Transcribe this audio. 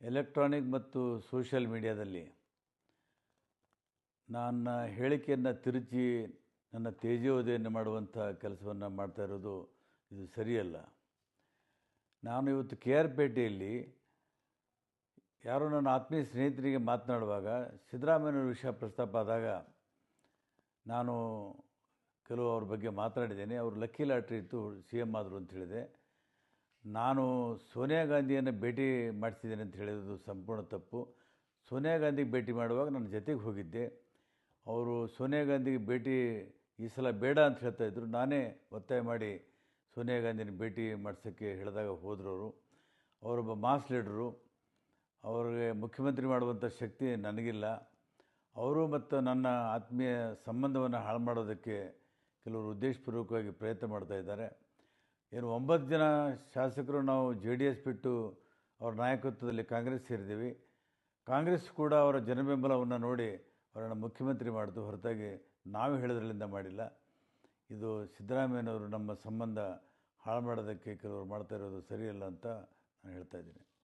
Electronic ಮತ್ತು social ಮೀಡಿಯಾದಲ್ಲಿ ನನ್ನ ಹೇಳಿಕೆಯನ್ನು ತಿರುಚಿ ನನ್ನ ತೇಜೋವಧೆಯನ್ನು ಮಾಡುವಂಥ ಕೆಲಸವನ್ನು ಮಾಡ್ತಾ ಇರೋದು ಇದು ಸರಿಯಲ್ಲ. ನಾನು ಇವತ್ತು ಕೆ ಆರ್ ಪೇಟೆಯಲ್ಲಿ ಯಾರೋ ನನ್ನ ಆತ್ಮೀಯ ಸ್ನೇಹಿತರಿಗೆ ಮಾತನಾಡುವಾಗ ಸಿದ್ದರಾಮಯ್ಯನವ್ರ ವಿಷಯ ಪ್ರಸ್ತಾಪ ಆದಾಗ ನಾನು ಕೆಲವು ಅವ್ರ ಬಗ್ಗೆ ಮಾತನಾಡಿದ್ದೇನೆ. ಅವರು ಲಕ್ಕಿ ಲಾಟ್ರಿ ಇತ್ತು, ಸಿ ಎಮ್ ಆದರು ಅಂತ ಹೇಳಿದೆ. ನಾನು ಸೋನಿಯಾ ಗಾಂಧಿಯನ್ನು ಭೇಟಿ ಮಾಡಿಸಿದ್ದೇನೆ ಅಂತ ಹೇಳಿರೋದು ಸಂಪೂರ್ಣ ತಪ್ಪು. ಸೋನಿಯಾ ಗಾಂಧಿಗೆ ಭೇಟಿ ಮಾಡುವಾಗ ನನ್ನ ಜೊತೆಗೆ ಹೋಗಿದ್ದೆ. ಅವರು ಸೋನಿಯಾ ಗಾಂಧಿಗೆ ಭೇಟಿ ಈ ಸಲ ಬೇಡ ಅಂತ ಹೇಳ್ತಾಯಿದ್ರು. ನಾನೇ ಒತ್ತಾಯ ಮಾಡಿ ಸೋನಿಯಾ ಗಾಂಧಿನ ಭೇಟಿ ಮಾಡಿಸೋಕ್ಕೆ ಹೇಳಿದಾಗ ಹೋದರು. ಅವರೊಬ್ಬ ಮಾಸ್ ಲೀಡ್ರು, ಅವ್ರಿಗೆ ಮುಖ್ಯಮಂತ್ರಿ ಮಾಡುವಂಥ ಶಕ್ತಿ ನನಗಿಲ್ಲ. ಅವರು ಮತ್ತು ನನ್ನ ಆತ್ಮೀಯ ಸಂಬಂಧವನ್ನು ಹಾಳು ಮಾಡೋದಕ್ಕೆ ಕೆಲವರು ಉದ್ದೇಶಪೂರ್ವಕವಾಗಿ ಪ್ರಯತ್ನ ಮಾಡ್ತಾಯಿದ್ದಾರೆ. ಏನು 9 ಜನ ಶಾಸಕರು ನಾವು JDS ಬಿಟ್ಟು ಅವರ ನಾಯಕತ್ವದಲ್ಲಿ ಕಾಂಗ್ರೆಸ್ ಸೇರಿದ್ದೀವಿ. ಕಾಂಗ್ರೆಸ್ ಕೂಡ ಅವರ ಜನಬೆಂಬಲವನ್ನು ನೋಡಿ ಅವರನ್ನು ಮುಖ್ಯಮಂತ್ರಿ ಮಾಡಿತು, ಹೊರತಾಗಿ ನಾವು ಹೇಳೋದ್ರಲ್ಲಿಂದ ಮಾಡಿಲ್ಲ. ಇದು ಸಿದ್ದರಾಮಯ್ಯನವರು ನಮ್ಮ ಸಂಬಂಧ ಹಾಳು ಮಾಡೋದಕ್ಕೆ ಕೆಲವರು ಮಾಡ್ತಾ ಇರೋದು ಸರಿಯಲ್ಲ ಅಂತ ನಾನು ಹೇಳ್ತಾ ಇದ್ದೀನಿ.